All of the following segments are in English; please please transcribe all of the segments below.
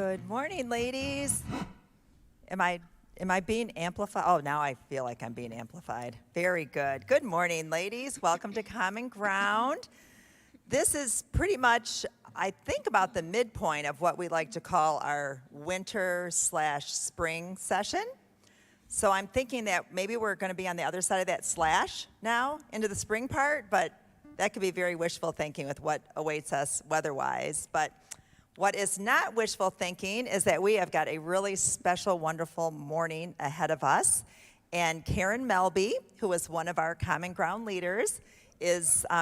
Good morning, ladies. Am I being amplified? Oh, now I feel like I'm being amplified. Very good. Good morning, ladies. Welcome to Common Ground. This is pretty much, I think, about the midpoint of what we like to call our winter/spring session. So I'm thinking that maybe we're going to be on the other side of that slash now into the spring part, but that could be very wishful thinking with what awaits us weather-wise. But what is not wishful thinking is that we have got a really special, wonderful morning ahead of us. And Karen Melby, who is one of our Common Ground leaders,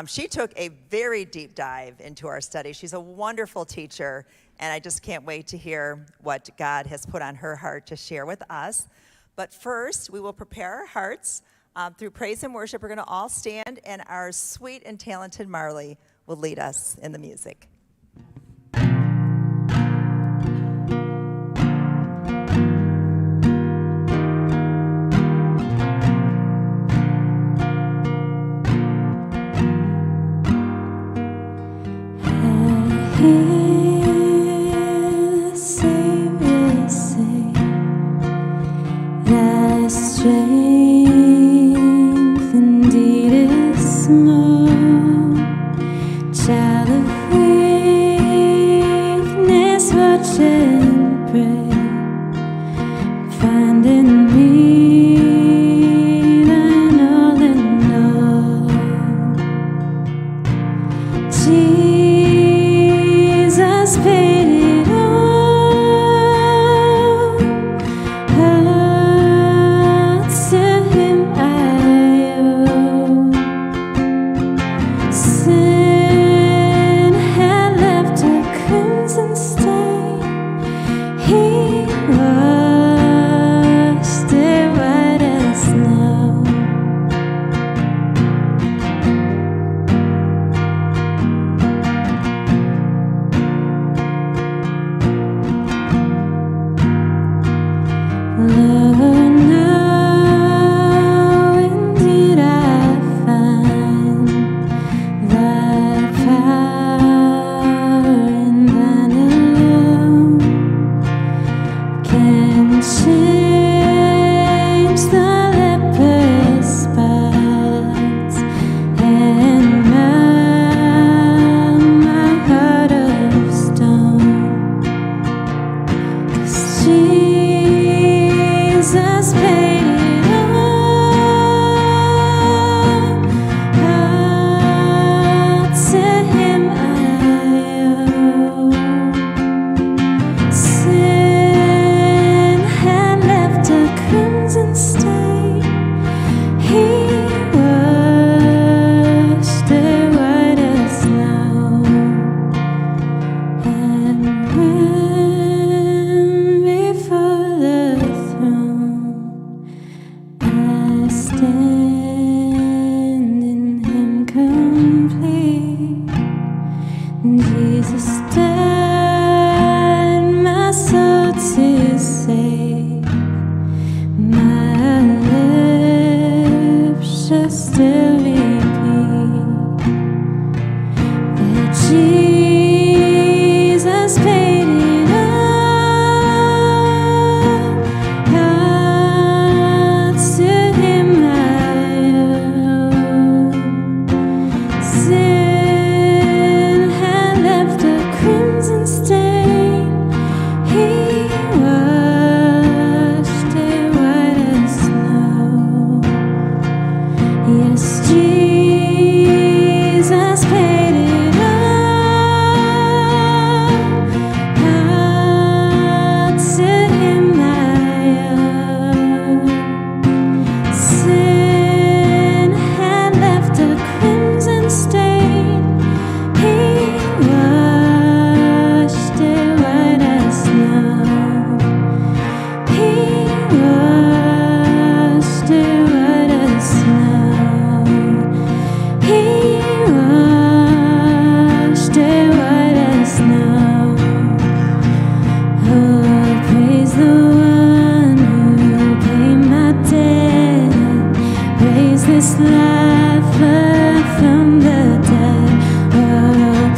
she took a very deep dive into our study. She's a wonderful teacher, and I just can't wait to hear what God has put on her heart to share with us. But first, we will prepare our hearts through praise and worship. We're going to all stand, and our sweet and talented Marley will lead us in the music. Strength indeed is small, child of weakness, watch and pray, find in me thine all in all. Jesus paid it all.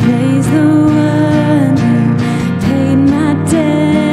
Praise the one who paid my debt.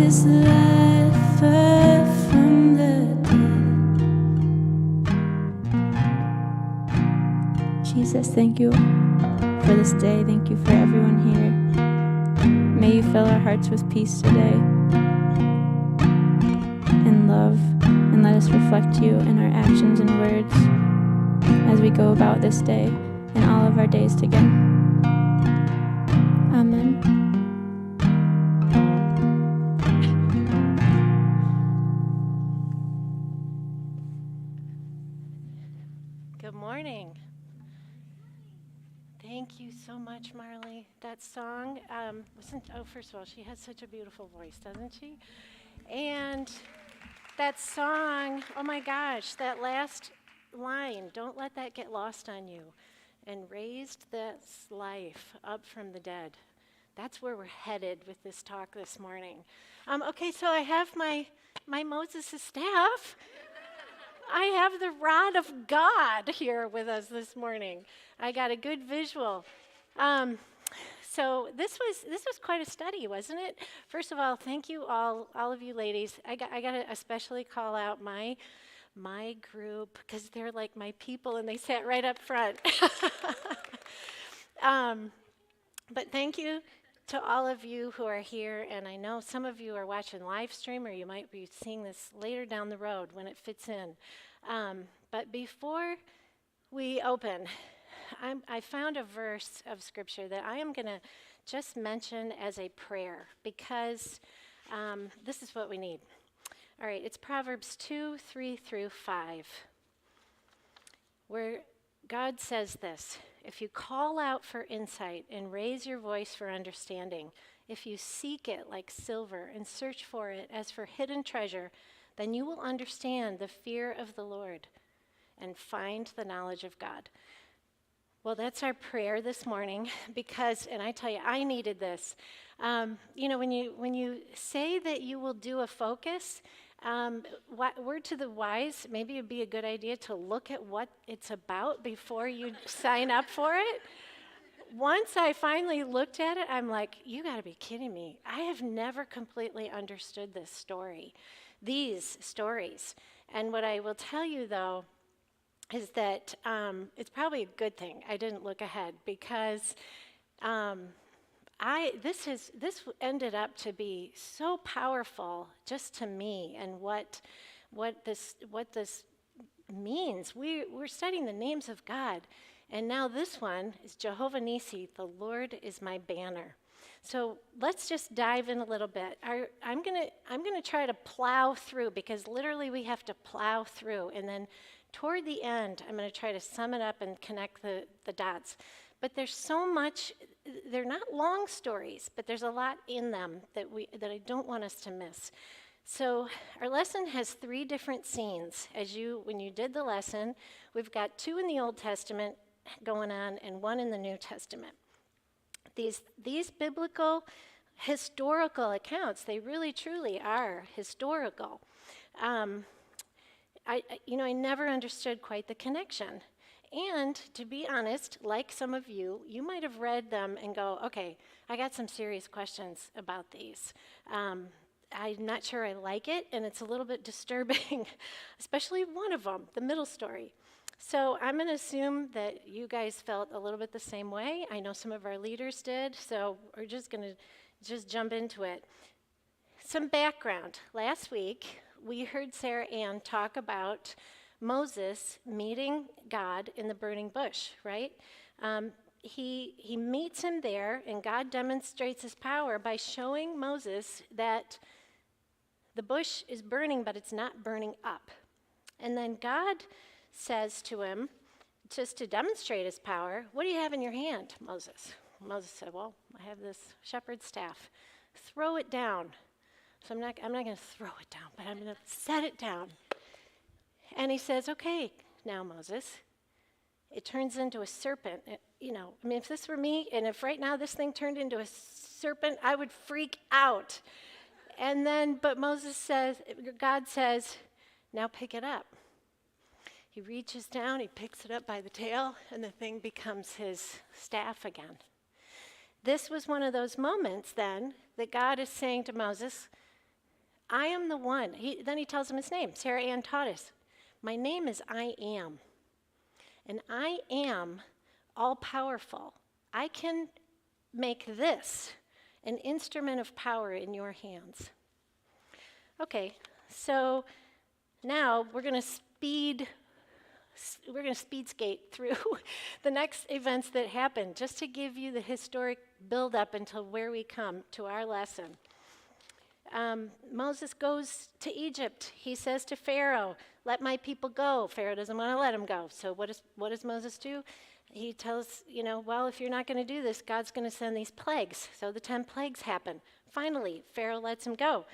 his life up from the dead. Jesus, thank you for this day. Thank you for everyone here. May you fill our hearts with peace today and love, and let us reflect you in our actions and words as we go about this day and all of our days together. Amen. Good morning. Thank you so much, Marley. That song first of all, she has such a beautiful voice, doesn't she? And that song, oh my gosh, that last line, don't let that get lost on you. And raised this life up from the dead. That's where we're headed with this talk this morning. Okay, so I have my Moses' staff. I have the rod of God here with us this morning. I got a good visual. So this was quite a study, wasn't it? First of all, thank you all of you ladies. I got to especially call out my group because they're like my people and they sat right up front. But thank you to all of you who are here, and I know some of you are watching live stream, or you might be seeing this later down the road when it fits in. But before we open, I found a verse of scripture that I am going to just mention as a prayer because this is what we need. All right, it's Proverbs 2:3-5, where God says this: if you call out for insight and raise your voice for understanding, if you seek it like silver and search for it as for hidden treasure, then you will understand the fear of the Lord and find the knowledge of God. Well, that's our prayer this morning because, and I tell you, I needed this. When you say that you will do a focus, word to the wise, maybe it'd be a good idea to look at what it's about before you sign up for it. Once I finally looked at it, I'm like, you got to be kidding me. I have never completely understood these stories. And what I will tell you, though, is that it's probably a good thing I didn't look ahead because this ended up to be so powerful just to me and what this means. We're studying the names of God, and now this one is Jehovah Nissi, the Lord is my banner. So let's just dive in a little bit. I'm gonna try to plow through because literally we have to plow through, and then toward the end I'm going to try to sum it up and connect the dots. But there's so much. They're not long stories, but there's a lot in them that I don't want us to miss. So our lesson has 3 different scenes. When you did the lesson, we've got 2 in the Old Testament going on and 1 in the New Testament. These biblical, historical accounts, they really truly are historical. I never understood quite the connection. And to be honest, like some of you, you might have read them and go, okay, I got some serious questions about these. I'm not sure I like it, and it's a little bit disturbing, especially one of them, the middle story. So I'm going to assume that you guys felt a little bit the same way. I know some of our leaders did, so we're just going to jump into it. Some background. Last week, we heard Sarah Ann talk about Moses meeting God in the burning bush, right? He meets him there, and God demonstrates his power by showing Moses that the bush is burning, but it's not burning up. And then God says to him, just to demonstrate his power, what do you have in your hand, Moses? Moses said, well, I have this shepherd's staff. Throw it down. So I'm not going to throw it down, but I'm going to set it down. And he says, okay, now Moses, it turns into a serpent. If this were me, and if right now this thing turned into a serpent, I would freak out. But God says, now pick it up. He reaches down, he picks it up by the tail, and the thing becomes his staff again. This was one of those moments then that God is saying to Moses, I am the one. Then he tells him his name. Sarah Ann taught us. My name is I am. And I am all powerful. I can make this an instrument of power in your hands. Okay, so now we're going to speed skate through the next events that happened, just to give you the historic build-up until where we come to our lesson. Moses goes to Egypt. He says to Pharaoh, let my people go. Pharaoh doesn't want to let him go. So what does Moses do? He tells, well, if you're not going to do this, God's going to send these plagues. So the 10 plagues happen. Finally, Pharaoh lets him go.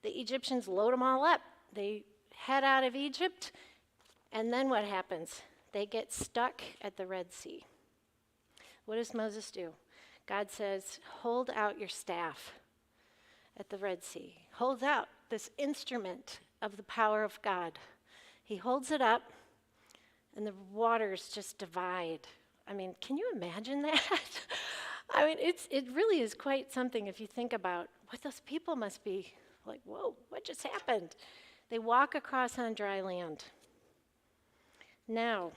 The Egyptians load them all up. They head out of Egypt. And then what happens? They get stuck at the Red Sea. What does Moses do? God says, hold out your staff at the Red Sea. Hold out this instrument of the power of God. He holds it up, and the waters just divide. I mean, can you imagine that? I mean, it really is quite something if you think about what those people must be like, whoa, what just happened? They walk across on dry land. Now,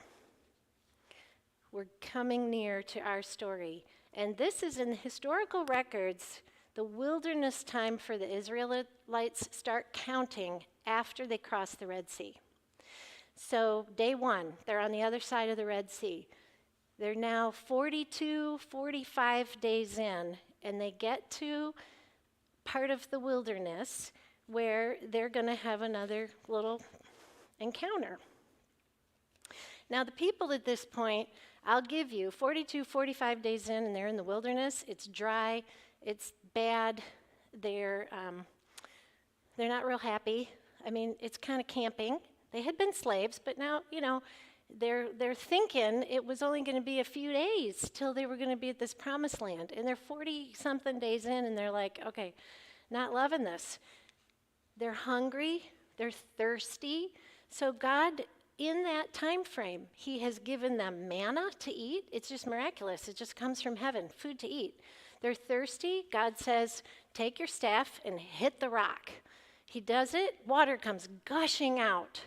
we're coming near to our story, and this is in the historical records. The wilderness time for the Israelites start counting after they cross the Red Sea. So day 1, they're on the other side of the Red Sea. They're now 42, 45 days in, and they get to part of the wilderness where they're going to have another little encounter. Now, the people at this point, I'll give you 42, 45 days in, and they're in the wilderness. It's dry. It's bad. They're not real happy. I mean, it's kind of camping. They had been slaves, but now, they're thinking it was only going to be a few days till they were going to be at this promised land. And they're 40-something days in, and they're like, okay, not loving this. They're hungry. They're thirsty. So God, in that time frame, he has given them manna to eat. It's just miraculous. It just comes from heaven, food to eat. They're thirsty. God says, take your staff and hit the rock. He does it. Water comes gushing out.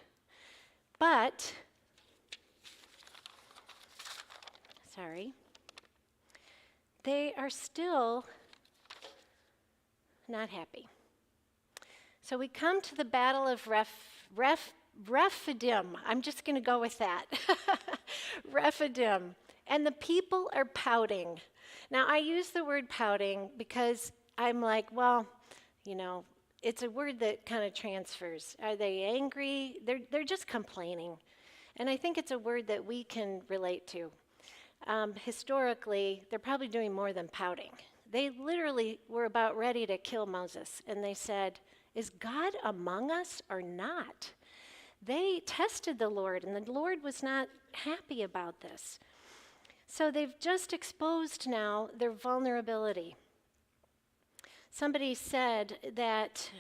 But, they are still not happy. So we come to the Battle of Rephidim. I'm just going to go with that. Rephidim. And the people are pouting. Now, I use the word pouting because I'm like, well, it's a word that kind of transfers. Are they angry? They're just complaining. And I think it's a word that we can relate to. Historically, they're probably doing more than pouting. They literally were about ready to kill Moses. And they said, is God among us or not? They tested the Lord, and the Lord was not happy about this. So they've just exposed now their vulnerability. Somebody said that